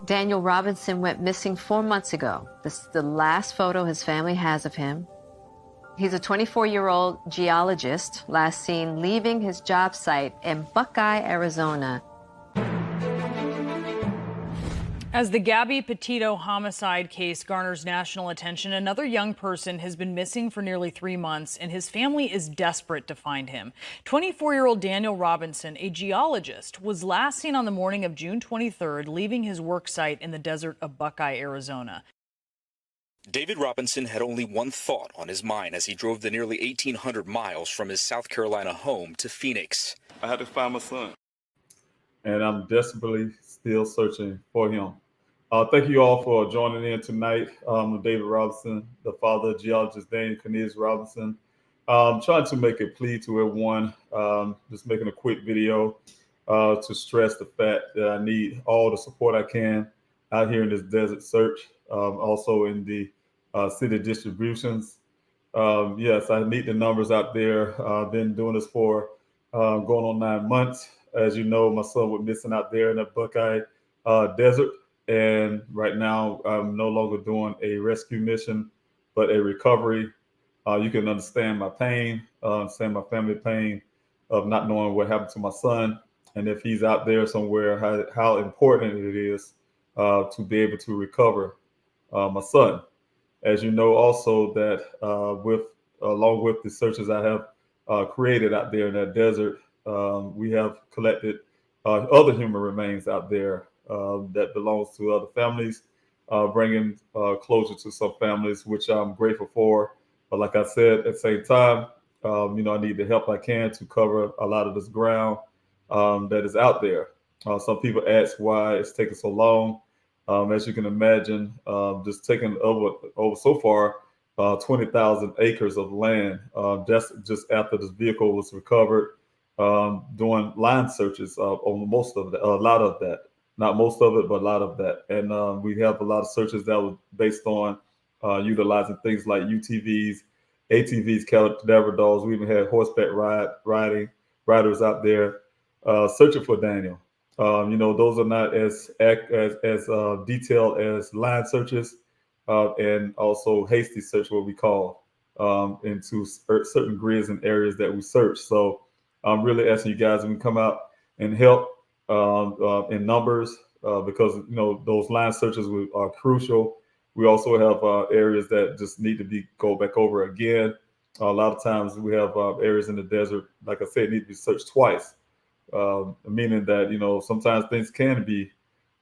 Daniel Robinson went missing 4 months ago. This is the last photo his family has of him. He's a 24-year-old geologist, last seen leaving his job site in Buckeye, Arizona. As the Gabby Petito homicide case garners national attention, another young person has been missing for nearly 3 months, and his family is desperate to find him. 24-year-old Daniel Robinson, a geologist, was last seen on the morning of June 23rd, leaving his work site in the desert of Buckeye, Arizona. David Robinson had only one thought on his mind as he drove the nearly 1,800 miles from his South Carolina home to Phoenix. I had to find my son. And I'm desperately still searching for him. Thank you all for joining in tonight. David Robinson, the father of geologist Daniel Cornelius Robinson. Trying to make a plea to everyone, just making a quick video to stress the fact that I need all the support I can out here in this desert search, also in the city distributions. Yes, I need the numbers out there. I've been doing this for going on 9 months. As you know, my son was missing out there in the Buckeye desert. And right now, I'm no longer doing a rescue mission, but a recovery. You can understand my pain, understand my family pain of not knowing what happened to my son. And if he's out there somewhere, how important it is to be able to recover my son. As you know, also that along with the searches I have created out there in that desert, we have collected other human remains out there that belongs to other families, bringing closure to some families, which I'm grateful for. But like I said, at the same time, I need the help I can to cover a lot of this ground that is out there. Some people ask why it's taking so long. As you can imagine, just taking over so far 20,000 acres of land just after this vehicle was recovered, doing line searches on most of a lot of that. Not most of it, but a lot of that. And we have a lot of searches that were based on utilizing things like UTVs, ATVs, cadaver dogs. We even had horseback riders out there searching for Daniel. Those are not as detailed as line searches and also hasty search, what we call, into certain grids and areas that we search. So I'm really asking you guys when you come out and help in numbers because those line searches are crucial. We also have areas that just need to go back over again. A lot of times we have areas in the desert, like I said, need to be searched twice, meaning that sometimes things can be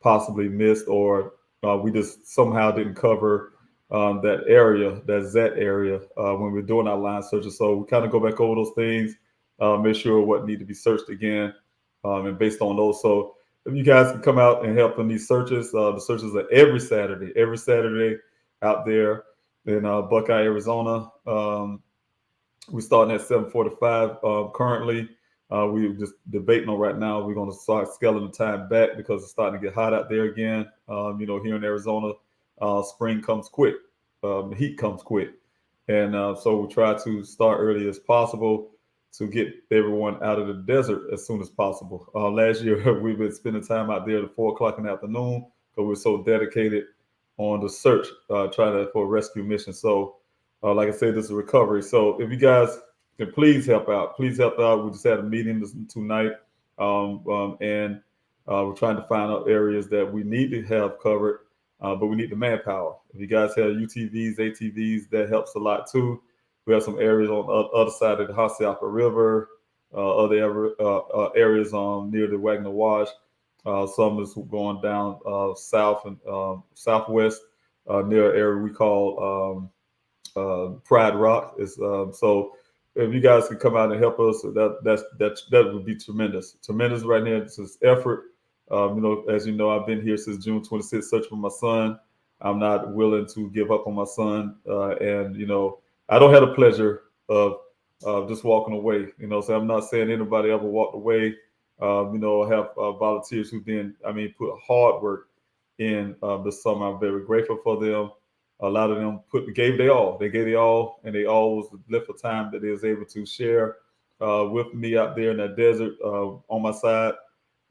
possibly missed or we just somehow didn't cover that area when we're doing our line searches. So we kind of go back over those things, make sure what need to be searched again. And based on those, so if you guys can come out and help in these searches, the searches are every Saturday out there in Buckeye, Arizona. We're starting at 7:45 currently. We're just debating on right now. We're going to start scaling the time back because it's starting to get hot out there again. Here in Arizona, spring comes quick, heat comes quick. And so we try to start early as possible to get everyone out of the desert as soon as possible. Last year, we've been spending time out there at 4 o'clock in the afternoon because we're so dedicated on the search, for a rescue mission. So, like I said, this is recovery. So if you guys can please help out. We just had a meeting tonight, and we're trying to find out areas that we need to have covered, but we need the manpower. If you guys have UTVs, ATVs, that helps a lot too. We have some areas on the other side of the Hassayampa River, other areas near the Wagner Wash. Some is going down south and southwest near an area we call Pride Rock. So if you guys can come out and help us, that would be tremendous right now. It's this effort. As you know, I've been here since June 26th, searching for my son. I'm not willing to give up on my son, and I don't have the pleasure of just walking away. So I'm not saying anybody ever walked away. I have volunteers who put hard work in this summer. I'm very grateful for them. A lot of them gave their all. They gave their all, and they always left for time that they was able to share with me out there in that desert on my side.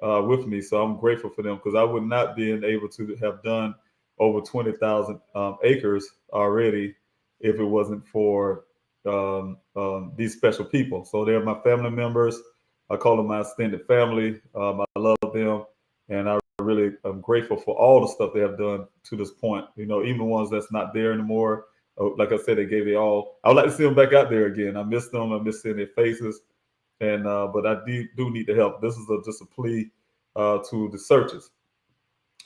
with me. So I'm grateful for them, because I would not be able to have done over 20,000 acres already if it wasn't for these special people. So they're my family members. I call them my extended family. I love them, and I really am grateful for all the stuff they have done to this point. Even the ones that's not there anymore. Like I said, they gave it all. I would like to see them back out there again. I miss them. I miss seeing their faces. And but I do need the help. This is just a plea to the searchers.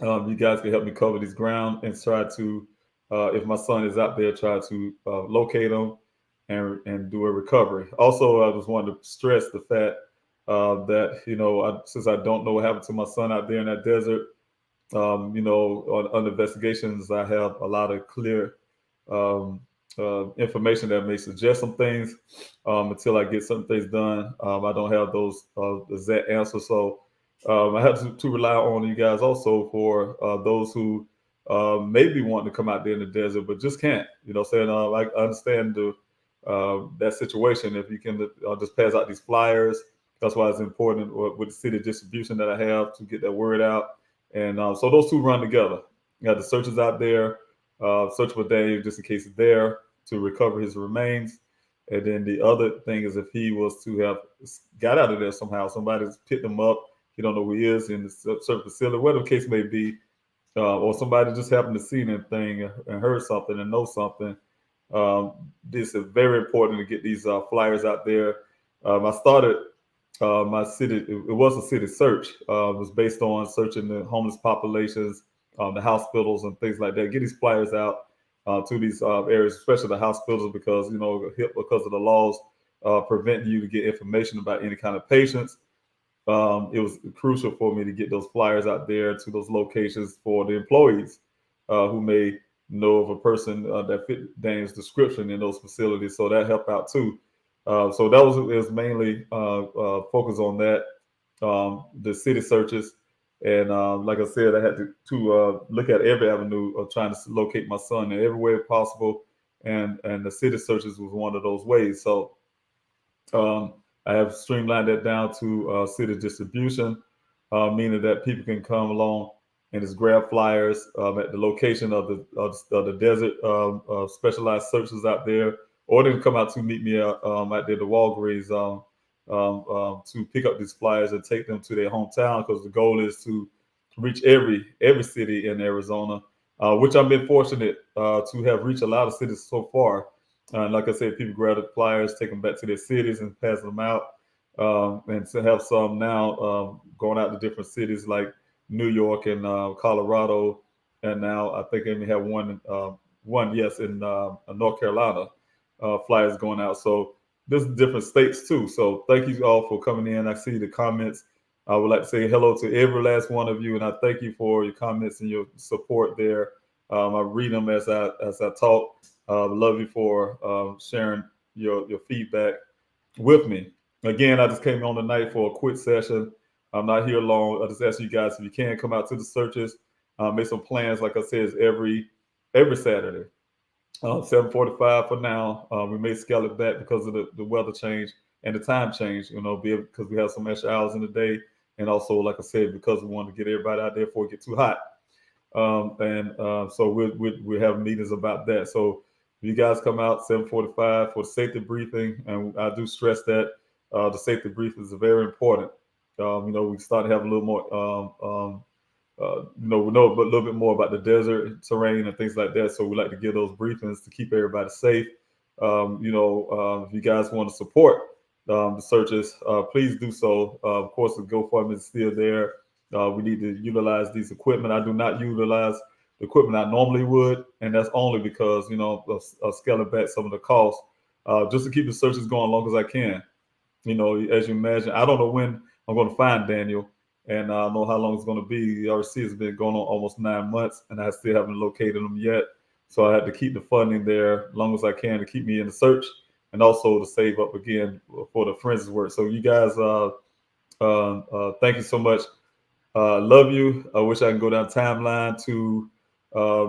You guys can help me cover this ground and try to, if my son is out there, try to locate him and do a recovery. Also, I just wanted to stress the fact that since I don't know what happened to my son out there in that desert, on investigations, I have a lot of clear information that may suggest some things. Until I get some things done, I don't have those exact answers. So I have to rely on you guys also for those who maybe want to come out there in the desert but just can't. Saying I understand that situation. If you can just pass out these flyers, that's why it's important with the city distribution that I have to get that word out. And so those two run together. You got the searchers out there, search for Daniel just in case he's there, to recover his remains. And then the other thing is, if he was to have got out of there somehow, somebody's picked him up, he don't know who he is in the certain facility, whatever the case may be, or somebody just happened to see anything and heard something and know something. This is very important to get these flyers out there. I started my city, it was a city search. It was based on searching the homeless populations, the hospitals and things like that. Get these flyers out to these areas, especially the hospitals, because because of the laws preventing you to get information about any kind of patients. It was crucial for me to get those flyers out there to those locations for the employees who may know of a person that fit Daniel's description in those facilities. So that helped out too. So that was mainly focused on that, the city searches. And like I said, I had to look at every avenue of trying to locate my son in every way possible. And the city searches was one of those ways. So I have streamlined that down to city distribution, meaning that people can come along and just grab flyers at the location of the desert specialized searchers out there, or they can come out to meet me out there at the Walgreens to pick up these flyers and take them to their hometown, because the goal is to reach every city in Arizona, which I've been fortunate to have reached a lot of cities so far. Like I said, people grab the flyers, take them back to their cities and pass them out. And to have some now going out to different cities like New York and Colorado. And now I think I even have one in North Carolina, flyers going out. So there's different states too. So thank you all for coming in. I see the comments. I would like to say hello to every last one of you, and I thank you for your comments and your support there. I read them as I talk. Love you for sharing your feedback with me. Again, I just came on tonight for a quick session. I'm not here long. I just ask you guys, if you can, come out to the searches. Make some plans. Like I said, it's every Saturday. 7:45 for now. We may scale it back because of the weather change and the time change. Because we have some extra hours in the day, and also, like I said, because we want to get everybody out there before it gets too hot. So we'll have meetings about that. So if you guys come out 7:45 for the safety briefing, and I do stress that the safety briefing is very important. We start to have a little more, we know a little bit more about the desert terrain and things like that. So we like to give those briefings to keep everybody safe. If you guys want to support the searches, please do so. Of course, the GoFundMe is still there. We need to utilize these equipment. I do not utilize the equipment I normally would, and that's only because of scaling back some of the costs, just to keep the searches going as long as I can. As you imagine, I don't know when I'm going to find Daniel, and I don't know how long it's going to be. The RC has been going on almost 9 months, and I still haven't located him yet. So I had to keep the funding there as long as I can to keep me in the search, and also to save up again for the forensic work. So you guys, thank you so much. Love you. I wish I can go down timeline to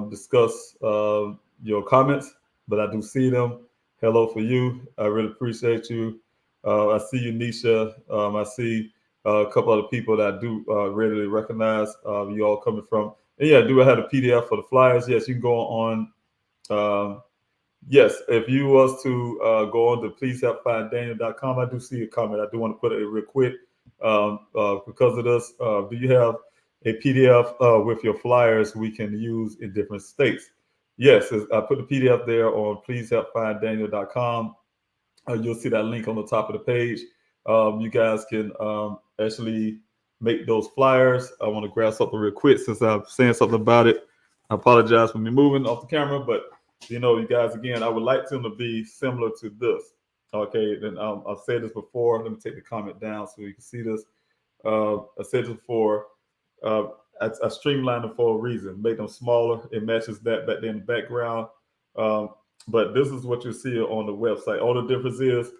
discuss your comments, but I do see them. Hello for you. I really appreciate you. I see you, Nisha. I see a couple other people that I do readily recognize you all coming from. And yeah, do I have a PDF for the flyers? Yes, you can go on. Yes, if you was to go on to pleasehelpfinddaniel.com, I do see a comment. I do want to put it real quick because of this. Do you have a PDF with your flyers we can use in different states? Yes, I put the PDF there on pleasehelpfinddaniel.com. You'll see that link on the top of the page. You guys can actually make those flyers. I want to grab something real quick since I'm saying something about it. I apologize for me moving off the camera, but you guys, again, I would like them to be similar to this. Okay, then I've said this before. Let me take the comment down so you can see this. I said this before. I streamlined them for a reason. Make them smaller. It matches that back there in the background. But this is what you see on the website. All the difference is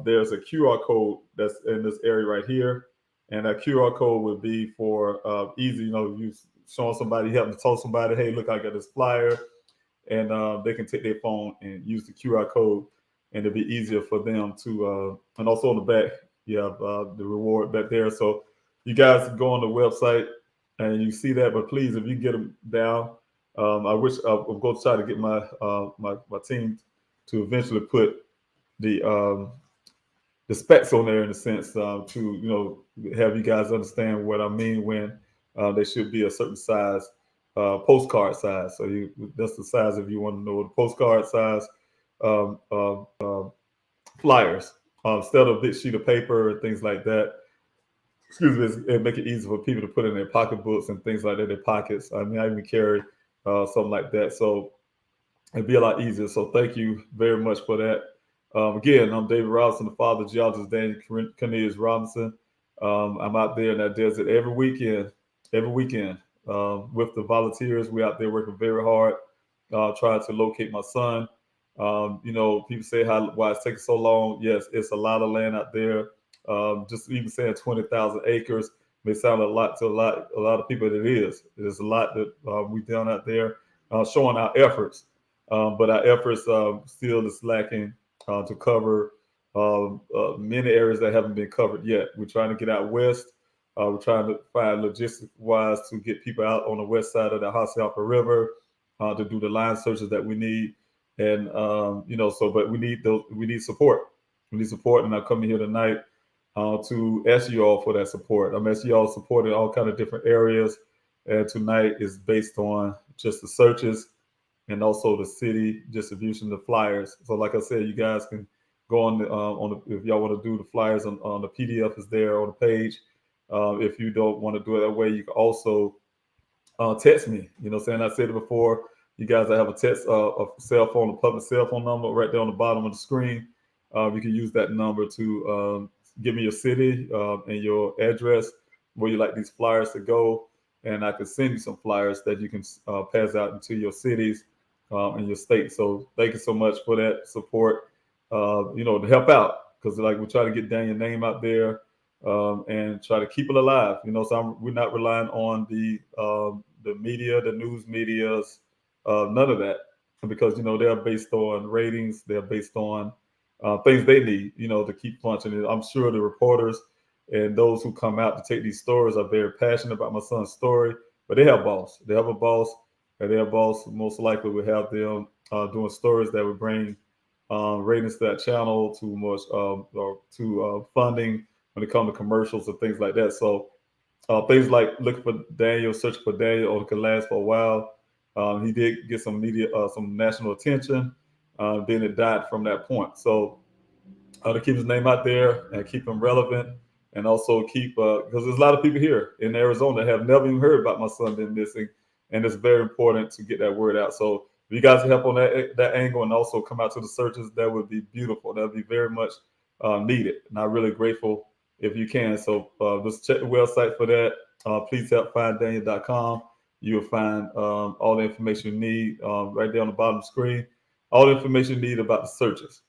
there's a QR code that's in this area right here. And that QR code would be for easy, you showing somebody, helping to tell somebody, hey, look, I got this flyer. And they can take their phone and use the QR code, and it'll be easier for them to. And also on the back, you have the reward back there. So you guys go on the website and you see that. But please, if you get them down, I wish I'm going to try to get my my team to eventually put the specs on there in a sense to have you guys understand what I mean when they should be a certain size. Postcard size. So that's the size if you want to know the postcard size flyers instead of a big sheet of paper and things like that. Excuse me, it make it easy for people to put in their pocketbooks and things like that, their pockets. I mean, I even carry something like that. So it'd be a lot easier. So thank you very much for that. Again, I'm David Robinson, the father of geologist Daniel Cornelius Robinson. I'm out there in that desert every weekend. With the volunteers. We're out there working very hard, trying to locate my son. People say why it's taking so long. Yes, it's a lot of land out there. Just even saying 20,000 acres may sound a lot to a lot of people. It is. There's a lot that we've done out there, showing our efforts. But our efforts still is lacking to cover many areas that haven't been covered yet. We're trying to get out west. We're trying to find logistic-wise to get people out on the west side of the Hassayampa River to do the line searches that we need, and but we need support. We need support, and I'm coming here tonight to ask you all for that support. I'm asking you all support in all kind of different areas, and tonight is based on just the searches and also the city distribution of the flyers. So, like I said, you guys can go on if y'all want to do the flyers on the PDF is there on the page. If you don't want to do it that way, you can also text me. I said it before. You guys, I have a text, a cell phone, a public cell phone number right there on the bottom of the screen. You can use that number to give me your city and your address where you like these flyers to go, and I can send you some flyers that you can pass out into your cities and your state. So thank you so much for that support. To help out, because we're trying to get Daniel's name out there. And try to keep it alive. So we're not relying on the media, the news medias, none of that, because they're based on ratings, they're based on things they need, to keep functioning. I'm sure the reporters and those who come out to take these stories are very passionate about my son's story, but they have a boss. They have a boss, and their boss most likely will have them doing stories that would bring ratings to that channel, to much funding when it comes to commercials and things like that. So things like looking for Daniel, searching for Daniel, or can last for a while. He did get some media, some national attention. Then it died from that point. So to keep his name out there and keep him relevant, and also keep because there's a lot of people here in Arizona that have never even heard about my son being missing, and it's very important to get that word out. So if you guys help on that angle and also come out to the searches, that would be beautiful. That would be very much needed, and I'm really grateful if you can. So just check the website for that. Pleasehelpfinddaniel.com. You'll find all the information you need right there on the bottom of the screen. All the information you need about the searches,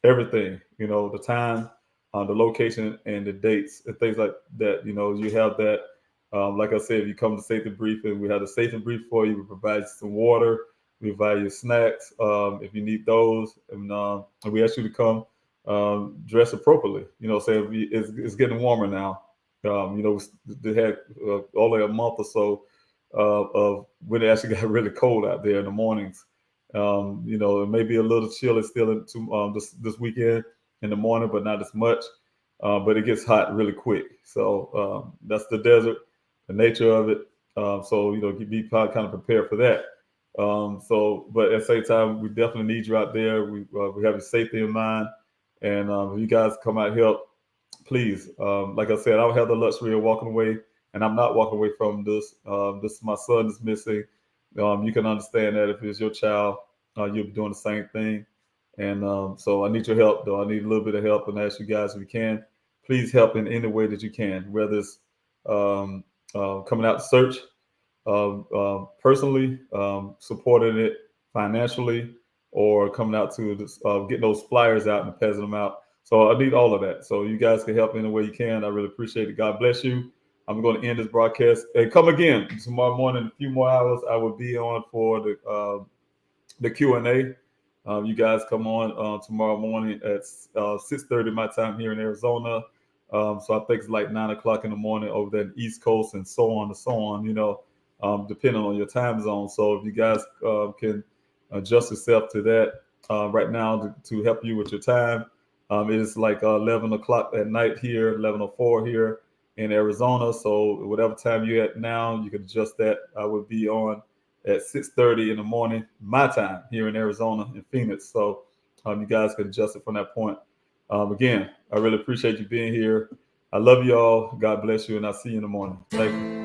everything, the time, the location, and the dates, and things like that. You have that. Like I said, if you come to safety briefing, we have the safety brief for you. We provide you some water. We provide you snacks if you need those, and we ask you to come dress appropriately. Say it's getting warmer now. They had only a month or so of when it actually got really cold out there in the mornings. It may be a little chilly still this weekend in the morning, but not as much. But it gets hot really quick. So that's the desert, the nature of it. So be kind of prepared for that. But at the same time, we definitely need you out there. We have your safety in mind, and if you guys come out and help, please. Like I said, I don't have the luxury of walking away, and I'm not walking away from this. This my son is missing. You can understand that if it's your child, you'll be doing the same thing. And so I need your help, though. I need a little bit of help, and I ask you guys if you can, please help in any way that you can, whether it's coming out to search, personally, supporting it financially, or coming out to getting those flyers out and passing them out. So I need all of that. So you guys can help in any way you can. I really appreciate it. God bless you. I'm going to end this broadcast and come again tomorrow morning. A few more hours, I will be on for the Q&A. You guys come on tomorrow morning at 6:30 my time here in Arizona. So I think it's like 9 o'clock in the morning over there in the East Coast, and so on and so on, depending on your time zone. So if you guys can adjust yourself to that right now to help you with your time. It is like 11 o'clock at night here, 11:04 here in Arizona. So whatever time you're at now, you can adjust that. I will be on at 6:30 in the morning, my time here in Arizona in Phoenix. So you guys can adjust it from that point. Again, I really appreciate you being here. I love you all. God bless you, and I'll see you in the morning. Thank you.